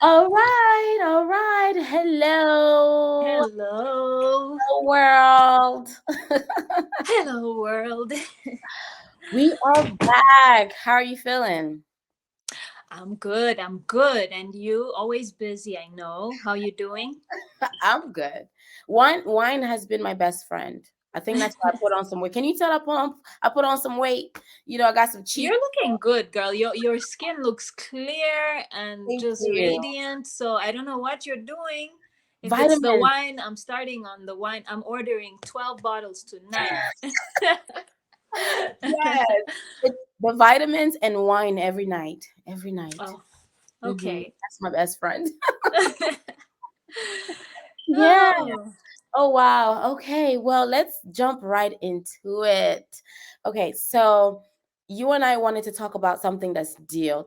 All right, all right. Hello, Hello. world. Hello, world. We are back. How are you feeling? I'm good. I'm good. And you? Always busy, I know. How you doing? I'm good. Wine has been my best friend. I think that's why I put on some weight. Can you tell I put on some weight? I got some You're cheek. looking good, girl. Your skin looks clear and Thank just you. radiant. So I don't know what you're doing. If it's the Vitamins. wine, I'm starting on the wine. I'm ordering 12 bottles tonight. Yes. It's the vitamins and wine every night. Every night. Oh, okay. That's my best friend. Yeah. Oh, Oh wow. Okay. Well, let's jump right into it. Okay, so you and I wanted to talk about something that's dear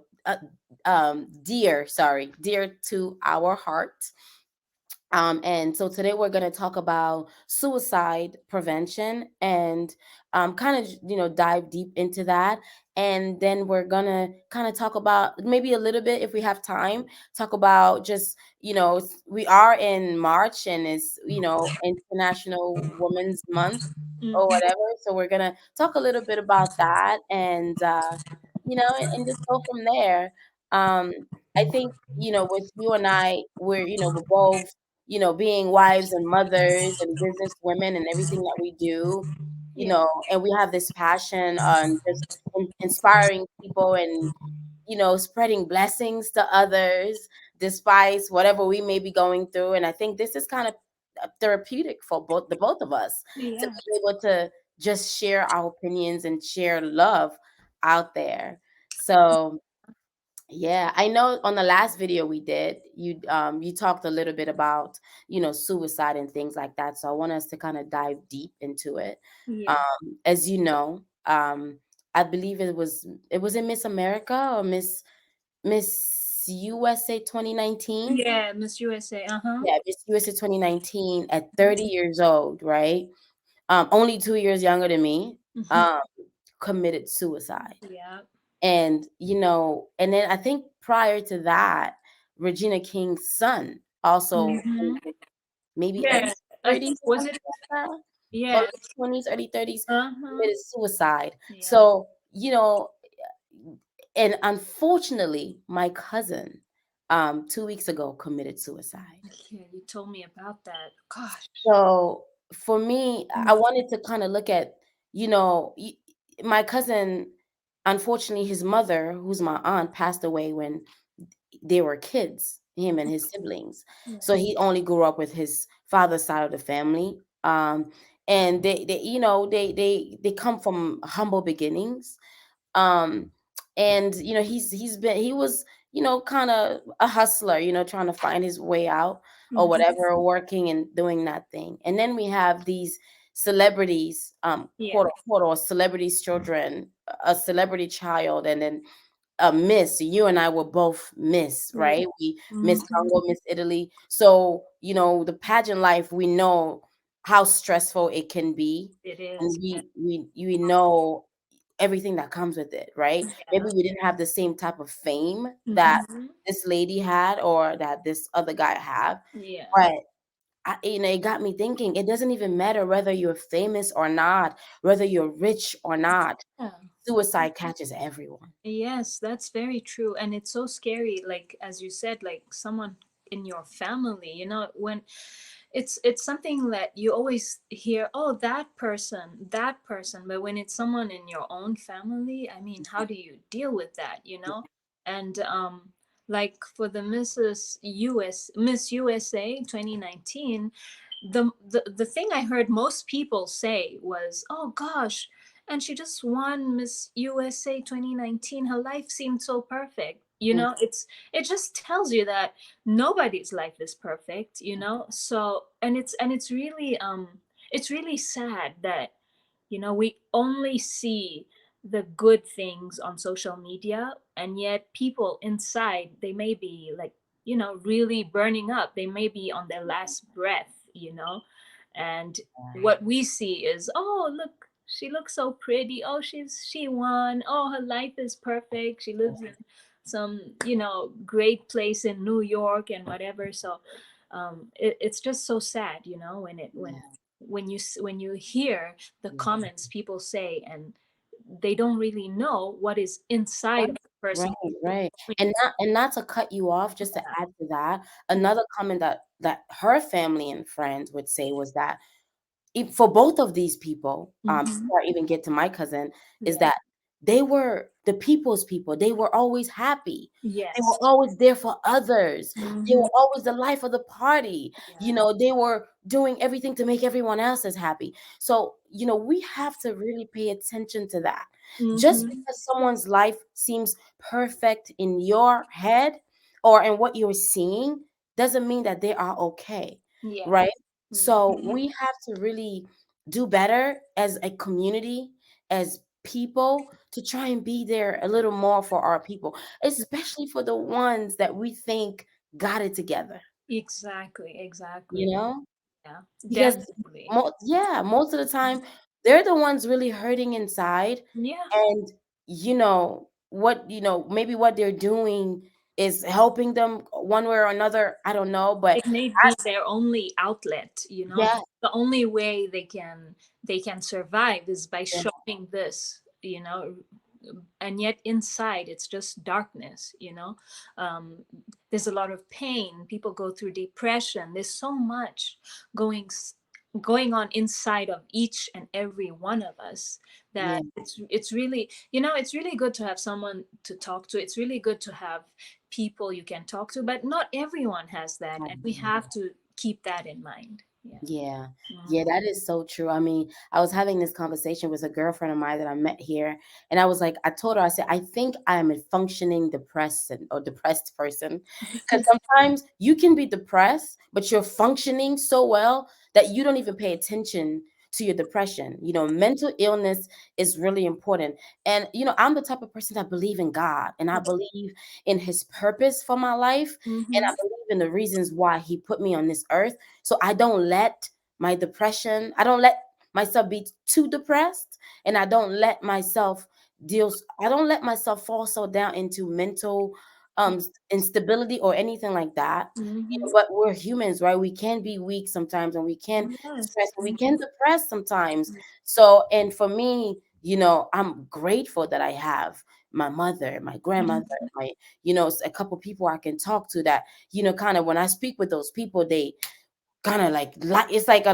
to our heart. And so today we're going to talk about suicide prevention and kind of, dive deep into that. And then we're going to kind of talk about maybe a little bit, if we have time, talk about just, we are in March and it's, International Women's Month or mhm. whatever. So we're going to talk a little bit about that and, and just go from there. Um, I think, with you and I, we're both being wives and mothers and business women and everything that we do, Yeah. and we have this passion on just inspiring people and, spreading blessings to others despite whatever we may be going through. And I think this is kind of therapeutic for both of us to Yeah. be able to just share our opinions and share love out there. So yeah, I know on the last video we did, you talked a little bit about, suicide and things like that. So I want us to kind of dive deep into it. Yeah. As you know, I believe it was in Miss America or Miss USA 2019. Yeah, Miss USA. Uh-huh. Yeah, Miss USA 2019 at 30 years old, right? Only 2 years younger than me, Mhm. um, committed suicide. Yeah. And and then I think prior to that, Regina King's son also Hmm. maybe early Yeah. I 30s or was something it. like that, or Yeah. late 20s, early 30s, Uh-huh. committed suicide. Yeah. So, and unfortunately, my cousin 2 weeks ago committed suicide. Yeah, you told me about that. Gosh. So for me, I Mm. wanted to kind of look at, you know, y- my cousin, unfortunately, his mother, who's my aunt, passed away when they were kids, him and his siblings. Yeah. So he only grew up with his father's side of the family. And they come from humble beginnings. Um, and he was, kind of a hustler, trying to find his way out or Hmm. whatever, working and doing that thing. And then we have these celebrities, Yeah. quote unquote, or celebrities' children, a celebrity child, and then a Miss. You and I were both Miss, Yeah. right? We Miss Hmm. Congo, Miss Italy. So, the pageant life, we know how stressful it can be. It And is. Yeah. we know everything that comes with it, right? Maybe Yeah. we didn't have the same type of fame that Hmm. this lady had or that this other guy had, Yeah. but it got me thinking. It doesn't even matter whether you're famous or not, whether you're rich or not. Yeah. Suicide catches everyone. Yes, that's very true. And it's so scary, like as you said, like someone in your family, when it's something that you always hear, oh, that person, but when it's someone in your own family, I mean, how do you deal with that, And like for the Miss USA 2019, the thing I heard most people say was, "Oh gosh, and she just won Miss USA 2019. Her life seemed so perfect." It just tells you that nobody's life is perfect, So, it's really sad that we only see the good things on social media, and yet people inside, they may be like, really burning up. They may be on their last breath, and what we see is, oh, look, she looks so pretty. Oh, she won. Oh, her life is perfect. She lives in some great place in New York and whatever. So it's just so sad, when it Yeah. when you hear the comments people say, and they don't really know what is inside Right, of the person. right, right. And not to cut you off, just to add to that, another comment that her family and friends would say was that for both of these people, Mm-hmm. before I even get to my cousin, is Yeah. that they were the people's people. They were always happy. They were Yes. always there for others. They Mm-hmm. were always the life of the party. Yeah. They were doing everything to make everyone else as happy. So, we have to really pay attention to that. Just Mm-hmm. because someone's life seems perfect in your head or in what you're seeing doesn't mean that they are okay, Yeah. right? So Mm-hmm. we have to really do better as a community, as people, to try and be there a little more for our people, especially for the ones that we think got it together, Exactly. you Exactly. know? Yeah. Because Definitely. yeah, most of the time they're the ones really hurting inside. Yeah. And maybe what they're doing is helping them one way or another. I don't know, but It may be their only outlet, yeah, the only way they can survive is by yeah, showing this, and yet inside it's just darkness. um, there's a lot of pain, people go through depression, there's so much going s- going on inside of each and every one of us, yeah, that it's really, it's really good to have someone to talk to, it's really good to have people you can talk to, but not everyone has that, and we yeah. have to keep that in mind. Yeah. Yeah. Yeah, Mhm. that is so true. I mean, I was having this conversation with a girlfriend of mine that I met here, and I was like, I told her, I said, I think I am a functioning depressed person. Because sometimes you can be depressed, but you're functioning so well that you don't even pay attention to your depression. Mental illness is really important. And, I'm the type of person that believe in God, and I believe in his purpose for my life, and I Mhm. believe in the reasons why he put me on this earth. So I don't let myself be too depressed, and I don't let myself fall so down into mental instability or anything like that. Mhm. But we're humans, right? We can be weak sometimes, and we can Yes. stress, and we can Mhm. depress sometimes. So, and for me, I'm grateful that I have my mother, my grandmother, Mhm. a couple people I can talk to that, kind of when I speak with those people, they kind of like light. It's like a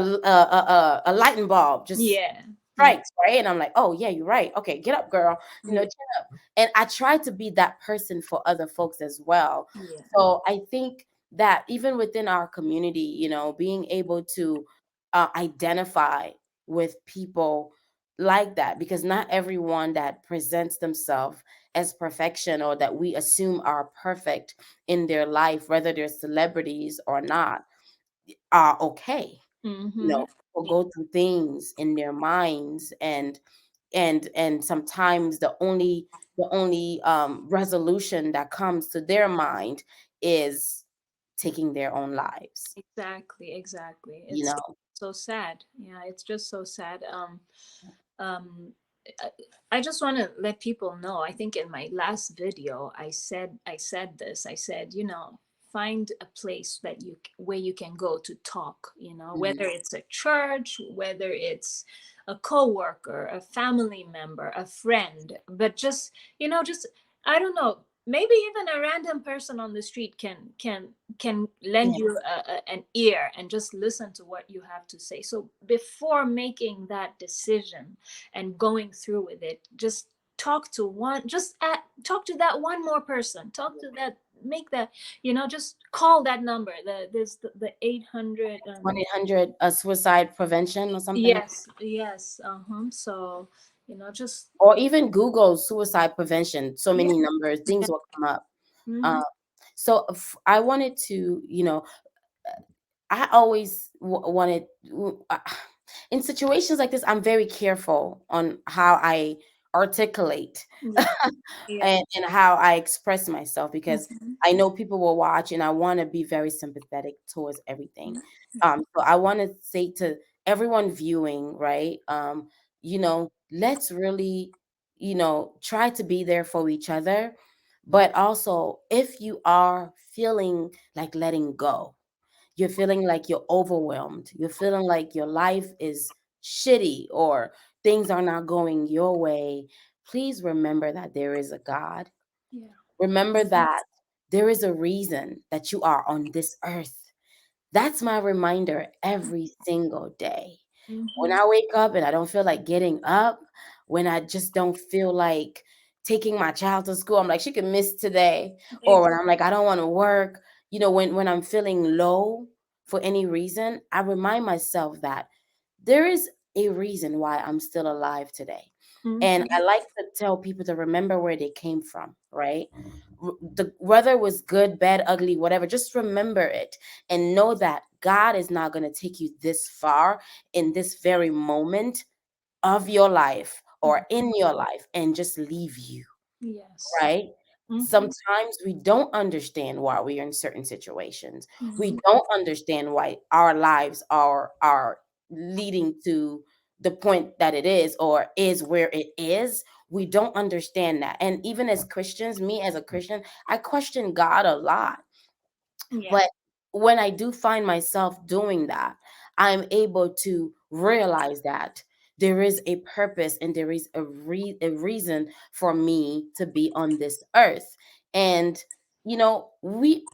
lightning bulb just Yeah. Yeah. strikes, right? And I'm like, oh yeah, you're right. Okay, get up, girl. Yeah. Chin up. And I try to be that person for other folks as well. Yeah. So I think that even within our community, being able to identify with people like that, because not everyone that presents themselves as perfection or that we assume are perfect in their life, whether they're celebrities or not, are okay. Mhm. People Yeah. go through things in their minds, and sometimes the only resolution that comes to their mind is taking their own lives. Exactly. Exactly. You It's know. so sad. Yeah. It's just so sad. Um, I, I just want to let people know. I think in my last video, I said this. I said, find a place where you can go to talk. Mhm. Whether it's a church, whether it's a coworker, a family member, a friend, but just I don't know. Maybe even a random person on the street can lend Yeah. you an ear and just listen to what you have to say. So before making that decision and going through with it, just talk to that one more person, talk to that, make that, just call that number, the 800. 1-800 suicide prevention or something, Yes, yes, so just or even Google suicide prevention. So yeah. many numbers, things will come up. Hmm. Um, so I wanted to, I always wanted in situations like this, I'm very careful on how I articulate Yeah. Yeah. and how I express myself, because Mhm. I know people will watch, and I want to be very sympathetic towards everything. Yeah. So I want to say to everyone viewing, right? Let's really, try to be there for each other, But also, if you are feeling like letting go, you're feeling like you're overwhelmed, you're feeling like your life is shitty or things are not going your way, please remember that there is a God. Yeah. Remember Mhm. that there is a reason that you are on this earth. That's my reminder every single day. When Mhm. I wake up and I don't feel like getting up, when I just don't feel like taking my child to school, I'm like, she can miss today. Or when I'm like, I don't want to work, when I'm feeling low for any reason, I remind myself that there is a reason why I'm still alive today. And I Mhm. like to tell people to remember where they came from, right? Whether it was good, bad, ugly, whatever, just remember it and know that God is not going to take you this far in this very moment of your life or in your life and just leave you, Yes. right? Mhm. Sometimes we don't understand why we are in certain situations. We Mhm. don't understand why our lives are leading to the point that it is or is where it is. We don't understand that. And even as Christians, me as a Christian, I question God a lot. Yeah. But when I do find myself doing that, I'm able to realize that there is a purpose and there is a reason for me to be on this earth. And we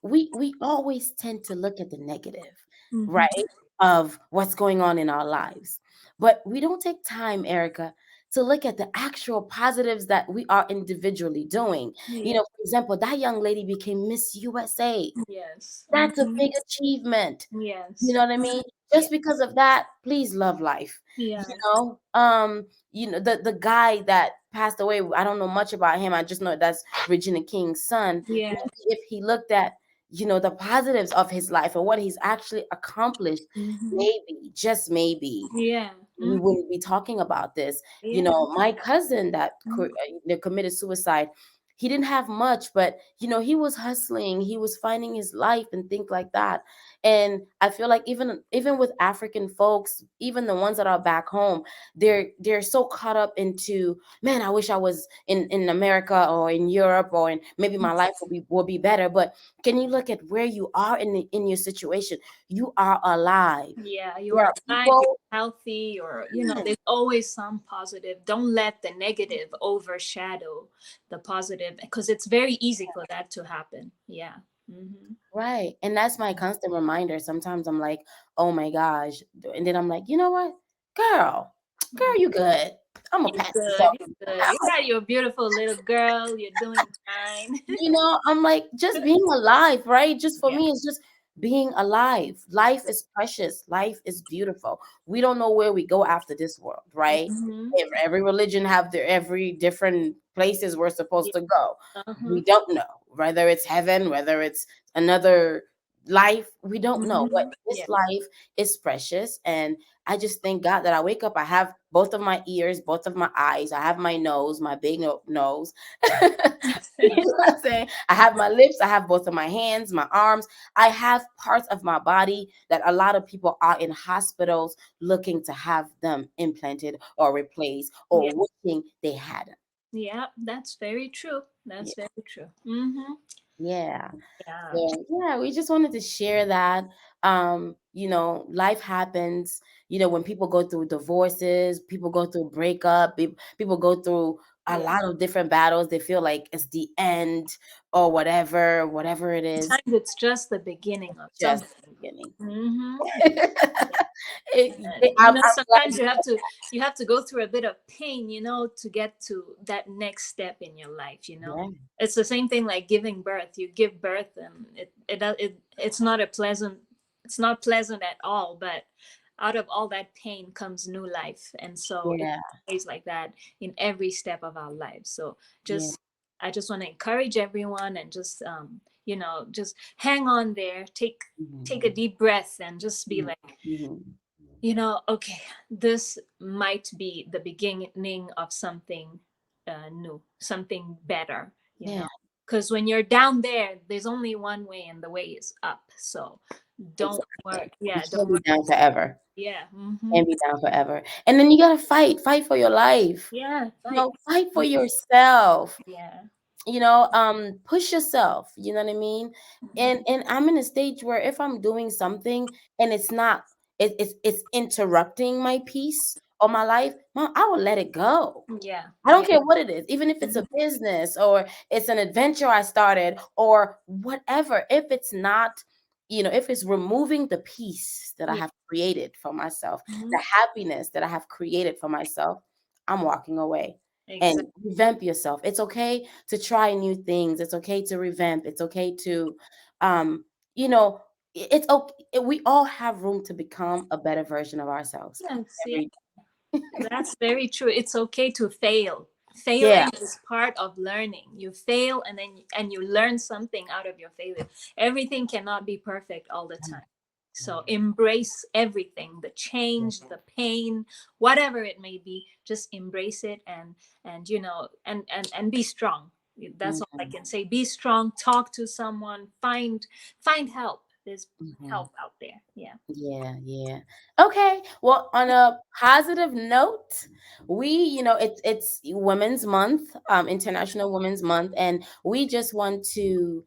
always tend to look at the negative, Mhm. right? Of what's going on in our lives. But we don't take time, Erica, to look at the actual positives that we are individually doing. Yeah. For example, that young lady became Miss USA. Yes. That's a Mhm. big achievement. You know Yes. what I mean? Yeah. Just because of that, please love life. Yeah. You know, the guy that passed away, I don't know much about him. I just know that's Regina King's son. Yeah. Maybe if he looked at, the positives of his life and what he's actually accomplished, Mhm. maybe, just maybe, Yeah. we Mhm. wouldn't be talking about this. Yeah. My cousin that Mhm. committed suicide, he didn't have much, but he was hustling, he was finding his life and things like that. And I feel like even with African folks, even the ones that are back home, they're so caught up into, man, I wish I was in America or in Europe, or in maybe my life will be better. But can you look at where you are in your situation? You are alive. Yeah, you There are are alive, you're people. healthy, or Yeah. there's always some positive. Don't let the negative overshadow the positive because it's very easy for that to happen. Yeah. Mm-hmm. Right. And that's my constant reminder. Sometimes I'm like, oh my gosh. And then I'm like, you know what? Girl, you good. I'm gonna You're pass this good. up. You're good. You got your beautiful little girl. You're doing fine. I'm like, just being alive, right? Just for Yeah. me, it's just being alive. Life is precious. Life is beautiful. We don't know where we go after this world, right? Mm-hmm. Every religion have their every different places we're supposed Yeah. to go. Uh-huh. We don't know whether it's heaven, whether it's another life. We don't know. But Mm-hmm. this Yeah. life is precious, and I just thank God that I wake up. I have both of my ears, both of my eyes. I have my nose, my big nose. You Yeah. know what I'm saying? I have my lips, I have both of my hands, my arms. I have parts of my body that a lot of people are in hospitals looking to have them implanted or replaced Yeah. or wishing they had them. Yeah. That's very true. Yeah. That's very true. Mm-hmm. Yeah. Yeah. So yeah, we just wanted to share that. Life happens. When people go through divorces, people go through breakup, people go through a Yeah. lot of different battles. They feel like it's the end or whatever it is. Sometimes it's just the beginning of Just something. the beginning. Mm-hmm. I'm Sometimes you have to go through a bit of pain, to get to that next step in your life. glad. It's the same thing like giving birth. You give birth, and it's not pleasant at all. But out of all that pain comes new life, and so it's Yeah, always like that in every step of our lives. So yeah, just I just want to encourage everyone and just just hang on there, take a mhm, deep breath and just be mhm, like, mhm. okay, this might be the beginning of something new, something better, Yeah, because when you're down there, there's only one way, and the way is up. So don't worry. exactly. You Yeah, don't can't be worry. down forever. Yeah. Mm-hmm. Can't be down forever. And then you gotta fight for your life. Yeah. Fight. Fight for yourself. Yeah. push yourself, you know what I mean? And I'm in a stage where if I'm doing something and it's not, it's interrupting my peace or my life, Mom, I will let it go. Yeah, I don't yeah. care what it is, even if it's a Mhm. business or it's an adventure I started or whatever. If it's not, if it's removing the peace that I Yeah. have created for myself, the Mhm. happiness that I have created for myself, I'm walking away. And Exactly. revamp yourself. It's okay to try new things. It's okay to revamp. It's okay to, um, you know, it's okay. We all have room to become a better version of ourselves Yes, yeah. every. That's very true. It's okay to fail. Yeah. Failing is part of learning. You fail and then and you learn something out of your failure. Everything cannot be perfect all the time. So embrace everything, the change, the pain, whatever it may be, just embrace it and and be strong. That's all I Mhm, can say. Be strong, talk to someone, find help. There's mhm. help out there. Yeah. Yeah, yeah. Okay. Well, on a positive note, it's Women's Month, International Women's Month, and we just want to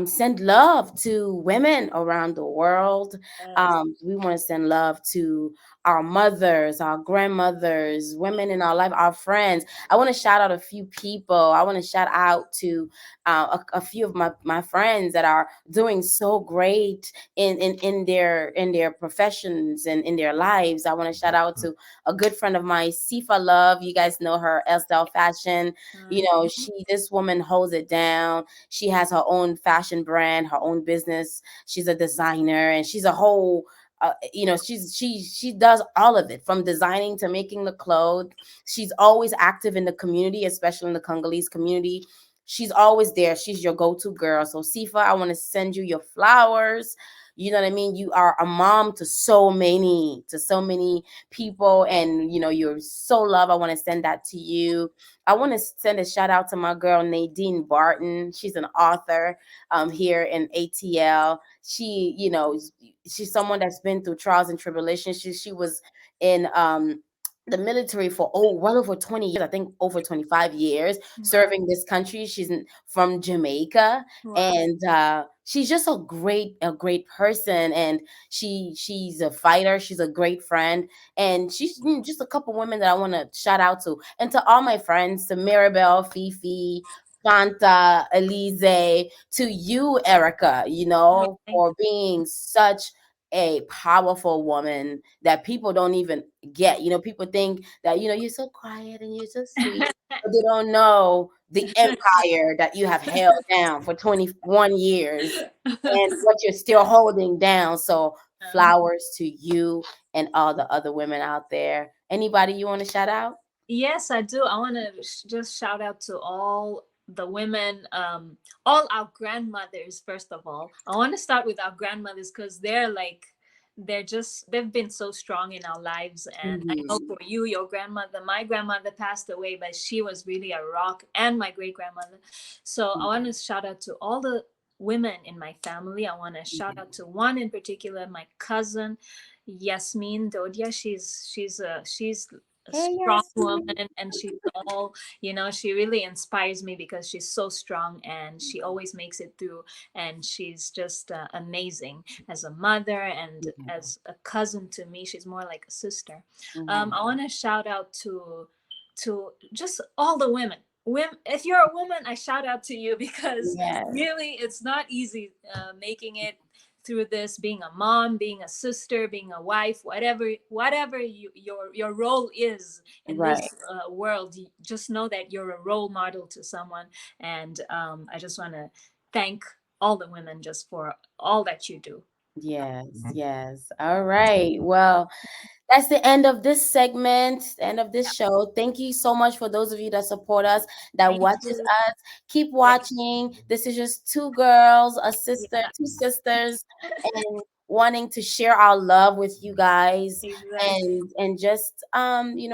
send love to women around the world. Yes. We want to send love to our mothers, our grandmothers, women in our life, our friends. I want to shout out a few people. I want to shout out to a few of my friends that are doing so great in their professions and in their lives. I want to shout out to a good friend of mine, Sifa Love. You guys know her, Estelle Fashion. Mhm. This woman holds it down. She has her own fashion brand, her own business. She's a designer, and she's a whole. She does all of it from designing to making the clothes. She's always active in the community, especially in the Congolese community. She's always there. She's your go-to girl. So Sifa, I want to send you your flowers. You know what I mean? You are a mom to so many people, and you're so loved. I want to send that to you. I want to send a shout out to my girl Nadine Barton. She's an author here in ATL. She's someone that's been through trials and tribulations. She was in the military for well over 20 years, I think over 25 years, Wow. serving this country. From Jamaica, Wow. and she's just a great person, and she's a fighter. She's a great friend, and she's just a couple women that I want to shout out to, and to all my friends, to Mirabelle, Fifi, Fanta, Elise, to you, Erica, Oh, thank for being such a powerful woman that people don't even get. People think that, you're so quiet and you're so sweet, but they don't know the empire that you have held down for 21 years and what you're still holding down. So Uh, flowers to you and all the other women out there. Anybody you want to shout out? yes, I do. I want to just shout out to all the women, all our grandmothers, first of all. I want to start with our grandmothers because they've been so strong in our lives. And I know Mhm. for you, your grandmother, my grandmother passed away, but she was really a rock, and my great grandmother. So I want to shout out to all the women in my family. I want to shout out to one in particular, my cousin Yasmin Dodia. She's a Hey, strong Yasmin. woman, and she's all, she really inspires me because she's so strong and she always makes it through, and she's just amazing as a mother and Mhm. as a cousin to me. She's more like a sister. Mhm. I want to shout out to just all the women. If you're a woman, I shout out to you because Yes. really it's not easy making it through this, being a mom, being a sister, being a wife, whatever your role is in Right. this world. Just know that you're a role model to someone, and I just want to thank all the women just for all that you do. Yes. Yes. All right. Well, that's the end of this segment, the end of this Yeah. show. Thank you so much for those of you that support us, that Thank watches you. us. Keep Yeah. watching. This is just two girls, Yeah. two sisters, and wanting to share our love with you guys, Exactly. and just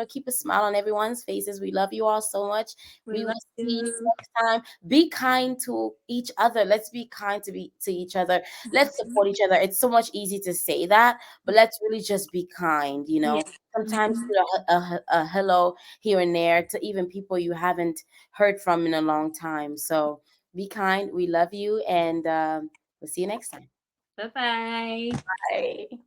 keep a smile on everyone's faces. We love you all so much. We We love will see you you. next time. Be kind to each other. Let's be kind to each other. Let's support each other. It's so much easy to say that, but let's really just be kind, Yeah. sometimes Mhm. a hello here and there to even people you haven't heard from in a long time. So be kind. We love you, and we'll see you next time. Bye bye. Bye.